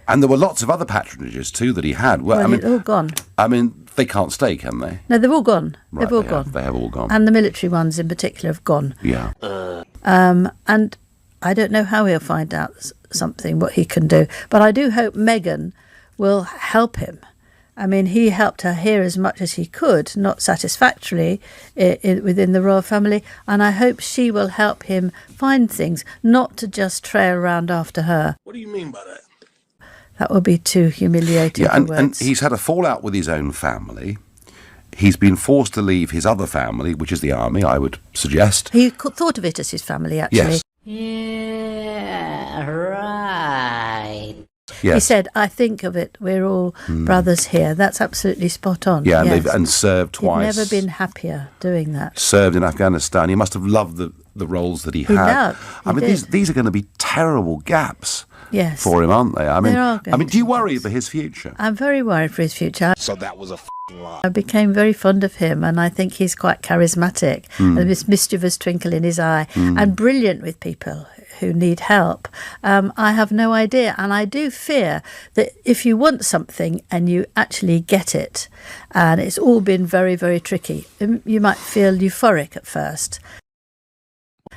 And there were lots of other patronages too that he had. Well, they're all gone. I mean, they can't stay, can they? No, they've all gone. Right, they've all gone. They have all gone. And the military ones in particular have gone. Yeah. And I don't know how he'll find out something, what he can do. But I do hope Meghan will help him. I mean, he helped her here as much as he could, not satisfactorily, within the royal family. And I hope she will help him find things, not to just trail around after her. What do you mean by that? That would be too humiliating. Yeah, and he's had a fallout with his own family. He's been forced to leave his other family, which is the army, I would suggest. He thought of it as his family, actually. Yes. Yeah, right. Yes. He said, I think of it, we're all brothers here. That's absolutely spot on. Yeah, yes. and served twice. He'd never been happier doing that. Served in Afghanistan. He must have loved the roles that he had. I mean, these are going to be terrible gaps for him, aren't they? I mean, do you worry for his future? I'm very worried for his future. So that was a lie. I became very fond of him, and I think he's quite charismatic, and this mischievous twinkle in his eye, and brilliant with people who need help. I have no idea, and I do fear that if you want something and you actually get it, and it's all been very, very tricky, you might feel euphoric at first.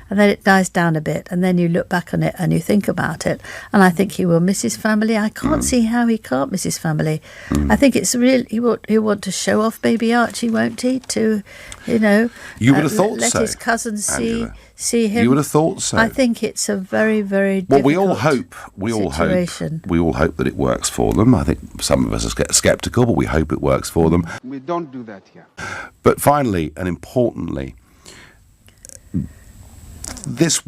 And then it dies down a bit, and then you look back on it and you think about it. And I think he will miss his family. I can't see how he can't miss his family. I think it's real. He'll want to show off baby Archie, won't he? To, you know, you would have thought let so, his cousins Angela. see him. You would have thought so. I think it's a very, very well. difficult We all hope that it works for them. I think some of us are sceptical, but we hope it works for them. We don't do that here. But finally and importantly, he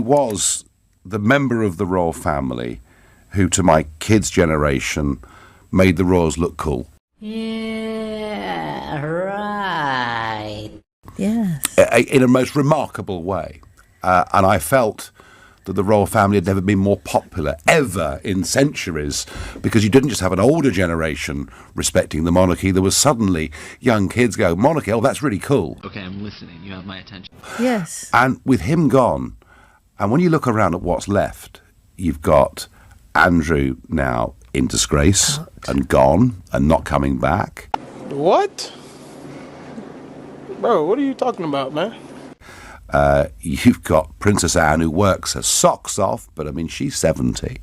was the member of the royal family who, to my kids' generation, made the royals look cool. Yeah, right. Yes. In a most remarkable way. And I felt that the royal family had never been more popular, ever, in centuries, because you didn't just have an older generation respecting the monarchy. There was suddenly young kids go, monarchy, oh, that's really cool. Okay, I'm listening. You have my attention. Yes. And with him gone, and when you look around at what's left, you've got Andrew now in disgrace and gone and not coming back. What? Bro, what are you talking about, man? You've got Princess Anne, who works her socks off, but I mean, she's 70.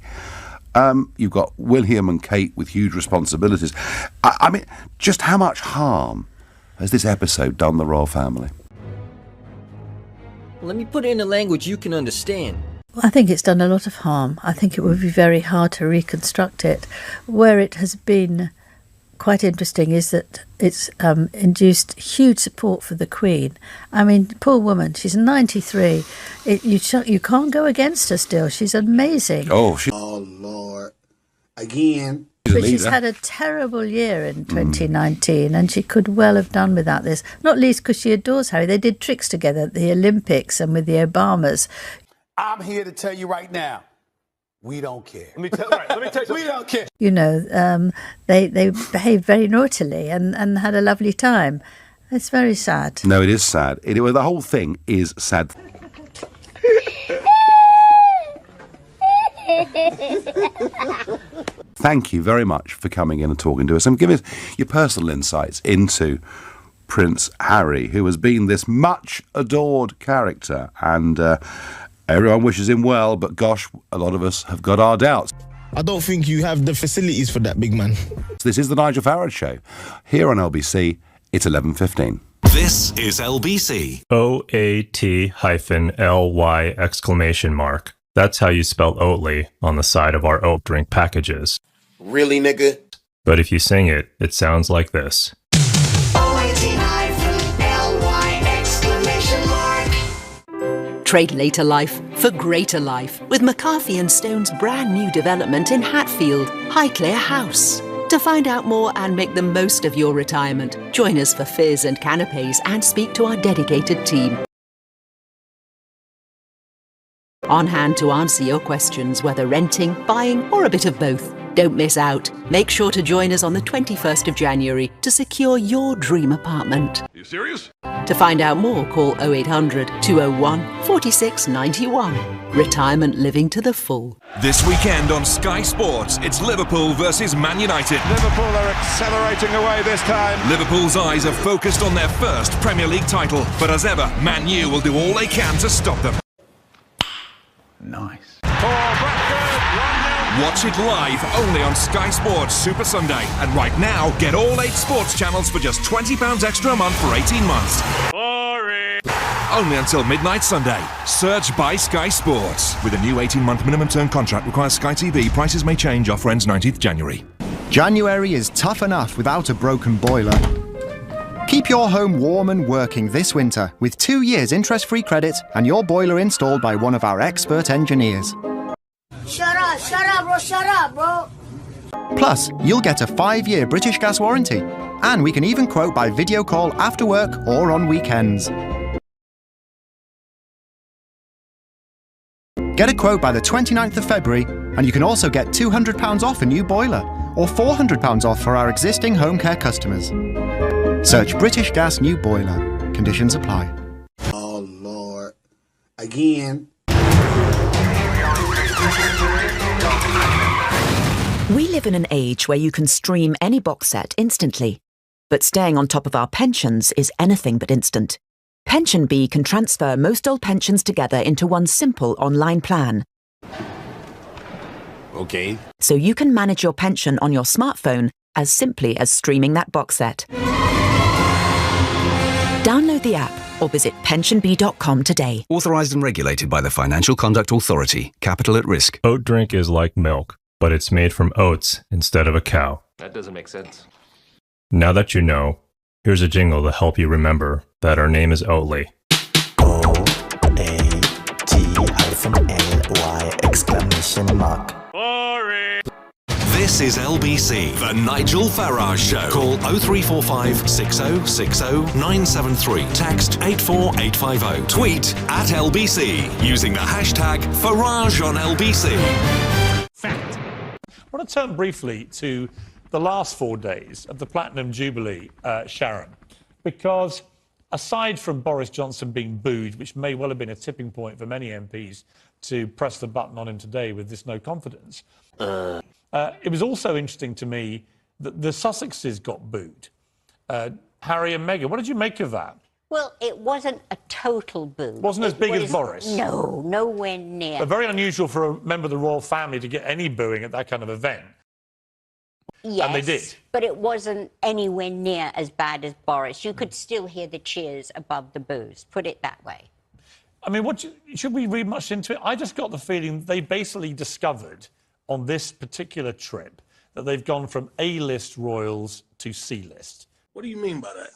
You've got William and Kate with huge responsibilities. I mean, just how much harm has this episode done the royal family? Let me put it in a language you can understand. I think it's done a lot of harm. I think it would be very hard to reconstruct it. Where it has been quite interesting is that it's induced huge support for the Queen. I mean, poor woman, she's 93. You can't go against her still. She's amazing. Oh, Lord. Again. But she's had a terrible year in 2019, and she could well have done without this. Not least because she adores Harry. They did tricks together at the Olympics and with the Obamas. I'm here to tell you right now, we don't care. Let me tell you. We don't care. You know, they behaved very naughtily and had a lovely time. It's very sad. no, it is sad. The whole thing is sad. Thank you very much for coming in and talking to us and giving us your personal insights into Prince Harry, who has been this much adored character, and everyone wishes him well, but gosh, a lot of us have got our doubts. I don't think you have the facilities for that, big man. This is the Nigel Farage Show. Here on LBC, it's 11:15. This is LBC. OAT-LY ! That's how you spell Oatly on the side of our oat drink packages. Really, nigga? But if you sing it, it sounds like this. Trade later life for greater life with McCarthy & Stone's brand new development in Hatfield, Highclere House. To find out more and make the most of your retirement, join us for fizz and canapes and speak to our dedicated team. On hand to answer your questions, whether renting, buying, or a bit of both. Don't miss out. Make sure to join us on the 21st of January to secure your dream apartment. Are you serious? To find out more, call 0800 201 4691. Retirement living to the full. This weekend on Sky Sports, it's Liverpool versus Man United. Liverpool are accelerating away this time. Liverpool's eyes are focused on their first Premier League title, but as ever, Man U will do all they can to stop them. Nice. Watch it live only on Sky Sports Super Sunday. And right now, get all 8 sports channels for just £20 extra a month for 18 months. Only until midnight Sunday. Search by Sky Sports. With a new 18-month minimum term contract requires Sky TV. Prices may change. Offer ends 19th January. January is tough enough without a broken boiler. Keep your home warm and working this winter with 2 years interest-free credit and your boiler installed by one of our expert engineers. Shut up, bro. Plus, you'll get a 5-year British Gas warranty, and we can even quote by video call after work or on weekends. Get a quote by the 29th of February, and you can also get £200 off a new boiler, or £400 off for our existing home care customers. Search British Gas New Boiler. Conditions apply. Oh, Lord. Again. We live in an age where you can stream any box set instantly. But staying on top of our pensions is anything but instant. Pension Bee can transfer most old pensions together into one simple online plan. Okay. So you can manage your pension on your smartphone as simply as streaming that box set. Download the app or visit pensionbee.com today. Authorised and regulated by the Financial Conduct Authority. Capital at risk. Oat drink is like milk, but it's made from oats instead of a cow. That doesn't make sense. Now that you know, here's a jingle to help you remember that our name is Oatly. O-A-T-L-Y! This is LBC, the Nigel Farage Show. Call 0345 6060 973. Text 84850. Tweet at LBC using the hashtag Farage on LBC. Fact. I want to turn briefly to the last 4 days of the Platinum Jubilee, Sharon, because aside from Boris Johnson being booed, which may well have been a tipping point for many MPs to press the button on him today with this no confidence, it was also interesting to me that the Sussexes got booed. Harry and Meghan, what did you make of that? Well, it wasn't a total boo. Wasn't as big as Boris? No, nowhere near. But very unusual for a member of the royal family to get any booing at that kind of event. Yes, and they did. But it wasn't anywhere near as bad as Boris. You could still hear the cheers above the boos, put it that way. I mean, should we read much into it? I just got the feeling they basically discovered on this particular trip that they've gone from A-list royals to C-list. What do you mean by that?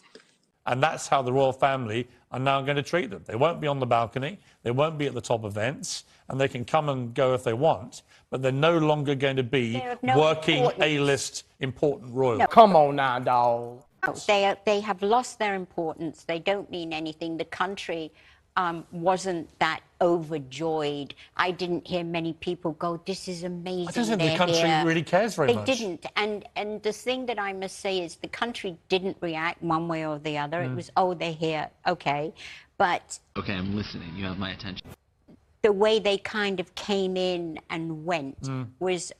And that's how the royal family are now going to treat them. They won't be on the balcony, they won't be at the top events, and they can come and go if they want, but they're no longer going to be working A-list important royals. No. Come on now, dog. No, they have lost their importance. They don't mean anything. The country wasn't that overjoyed. I didn't hear many people go, this is amazing. I don't think the country really cares very much. They didn't. And the thing that I must say is the country didn't react one way or the other. It was, oh, they're here, okay. But... Okay, I'm listening. You have my attention. The way they kind of came in and went was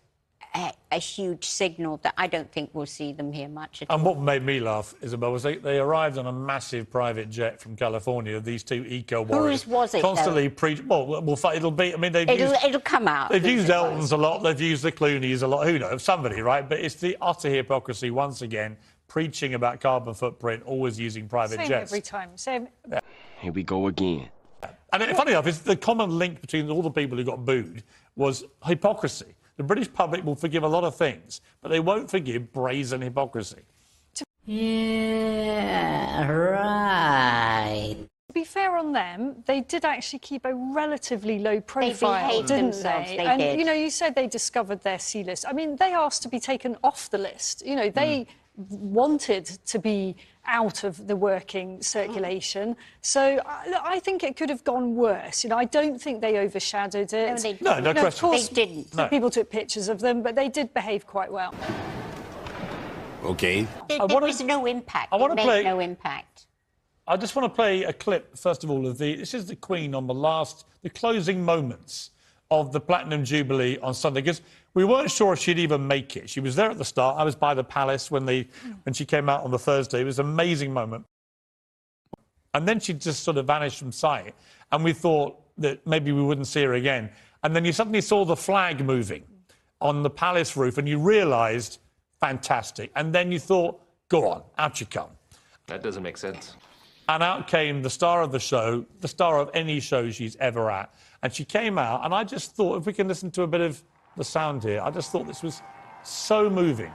a huge signal that I don't think we'll see them here much at all. And what made me laugh, Isabel, was they arrived on a massive private jet from California, these two eco-warriors. Whose was it, constantly preach. Well, it'll be, I mean, it'll come out. They've used Elton's a lot, they've used the Clooney's a lot, who knows, somebody, right? But it's the utter hypocrisy, once again, preaching about carbon footprint, always using private jets. Every time, same. Yeah. Here we go again. And funny enough, it's the common link between all the people who got booed was hypocrisy. The British public will forgive a lot of things, but they won't forgive brazen hypocrisy. Yeah, right. To be fair on them, they did actually keep a relatively low profile, didn't they? They did. You know, you said they discovered their C list. I mean, they asked to be taken off the list. You know, they wanted to be out of the working circulation. So I think it could have gone worse. I don't think they overshadowed it. No, no question. Of course, they didn't. People took pictures of them, but they did behave quite well. Okay. There was no impact. It made no impact. I just want to play a clip, first of all, of this is the Queen on the closing moments of the Platinum Jubilee on Sunday, because we weren't sure if she'd even make it. She was there at the start. I was by the palace when she came out on the Thursday. It was an amazing moment. And then she just sort of vanished from sight. And we thought that maybe we wouldn't see her again. And then you suddenly saw the flag moving on the palace roof and you realised, fantastic. And then you thought, go on, out you come. That doesn't make sense. And out came the star of the show, the star of any show she's ever at. And she came out, and I just thought, if we can listen to a bit of the sound here, I just thought this was so moving.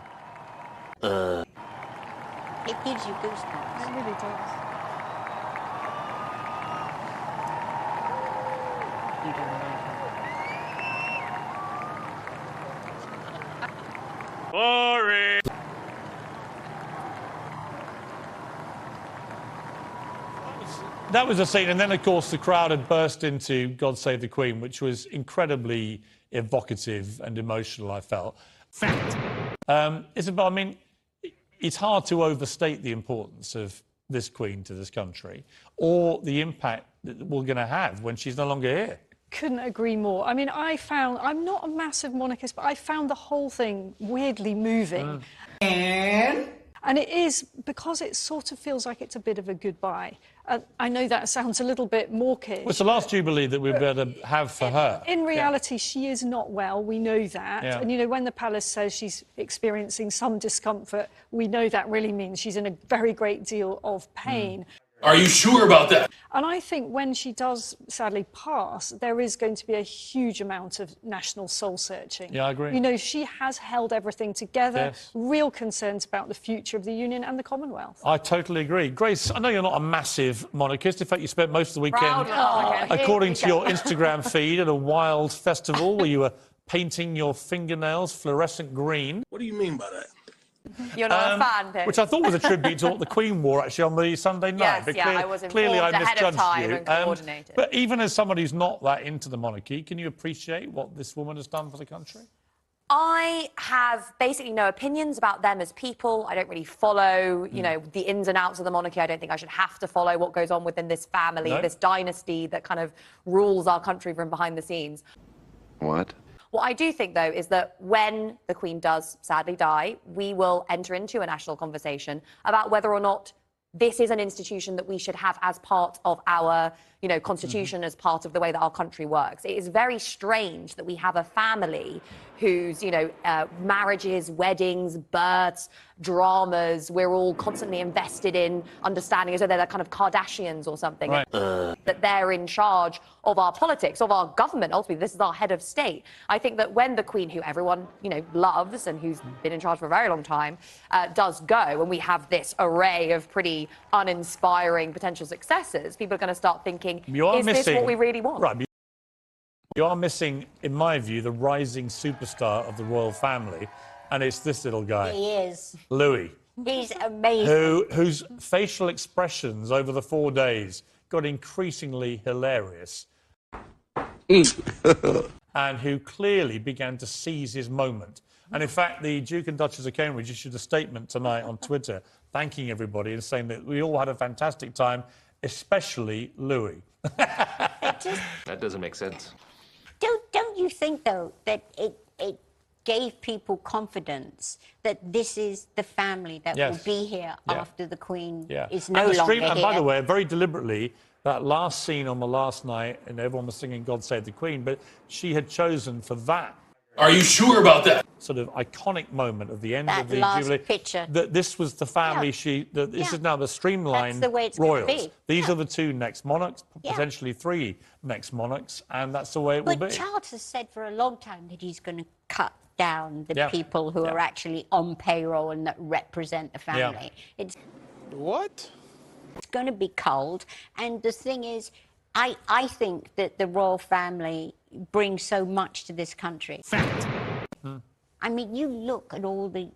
It gives you goosebumps. It really does. You don't like it. Boring. That was a scene, and then, of course, the crowd had burst into God Save the Queen, which was incredibly evocative and emotional, I felt. Fact. Isabel, I mean, it's hard to overstate the importance of this Queen to this country or the impact that we're going to have when she's no longer here. Couldn't agree more. I mean, I'm not a massive monarchist, but I found the whole thing weirdly moving. And it is, because it sort of feels like it's a bit of a goodbye. I know that sounds a little bit mawkish. Well, it's the last Jubilee that we'd better have for her. In reality, she is not well. We know that. Yeah. And, when the palace says she's experiencing some discomfort, we know that really means she's in a very great deal of pain. Are you sure about that? And I think when she does sadly pass, there is going to be a huge amount of national soul searching. Yeah, I agree. She has held everything together. Yes. Real concerns about the future of the Union and the Commonwealth. I totally agree. Grace, I know you're not a massive monarchist. In fact, you spent most of the weekend, according to your Instagram feed, at a wild festival where you were painting your fingernails fluorescent green. What do you mean by that? You're not a fan, Pete. Which I thought was a tribute to what the Queen wore, actually, on the Sunday night. Yes, I was clearly informed I ahead of misjudged time you. and coordinated. But even as somebody who's not that into the monarchy, can you appreciate what this woman has done for the country? I have basically no opinions about them as people. I don't really follow, the ins and outs of the monarchy. I don't think I should have to follow what goes on within this family, this dynasty that kind of rules our country from behind the scenes. What? What I do think, though, is that when the Queen does sadly die, we will enter into a national conversation about whether or not this is an institution that we should have as part of our, constitution, as part of the way that our country works. It is very strange that we have a family whose, marriages, weddings, births, dramas, we're all constantly invested in understanding as though they're kind of Kardashians or something. Right. That they're in charge of our politics, of our government. Ultimately, this is our head of state. I think that when the Queen, who everyone, loves and who's been in charge for a very long time, does go, and we have this array of pretty uninspiring potential successors, people are going to start thinking, is this what we really want? Right. You are missing, in my view, the rising superstar of the royal family, and it's this little guy. He is. Louis. He's amazing. Whose facial expressions over the 4 days got increasingly hilarious. And who clearly began to seize his moment. And in fact, the Duke and Duchess of Cambridge issued a statement tonight on Twitter thanking everybody and saying that we all had a fantastic time, especially Louis. That doesn't make sense. Don't you think, though, that it gave people confidence that this is the family that will be here after the Queen is no longer here? And by the way, very deliberately, that last scene on the last night, and everyone was singing God Save the Queen, but she had chosen for that. Are you sure about that? Sort of iconic moment of the end that of the last Jubilee. Picture. That this was the family this is now the streamlined That's the way it's royals. gonna be. These are the two next monarchs, potentially three next monarchs, and that's the way it will be. But Charles has said for a long time that he's going to cut down the people who are actually on payroll and that represent the family. It's going to be cold, and the thing is, I think that the royal family brings so much to this country. Fact. I mean, you look at all the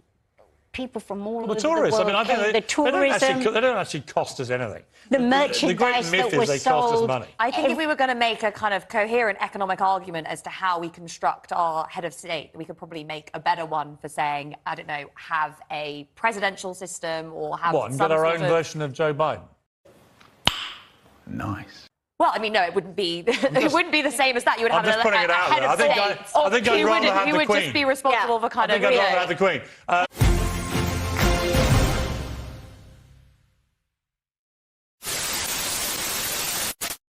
people from all The over tourists, the world. I mean, I think the tourism, they don't actually cost us anything. the The merchandise great myth that is was they cost us sold. money. I think if we were going to make a kind of coherent economic argument as to how we construct our head of state, we could probably make a better one for saying, I don't know, have a presidential system or have What, and some get our sort own of... version of Joe Biden? Nice. Well, I mean, no, it wouldn't be. It wouldn't be the same as that. You would I'm have just putting it out head there. of I think state. I think I'd rather have he the would Queen. just be responsible for kind I of. think I'd rather have the Queen.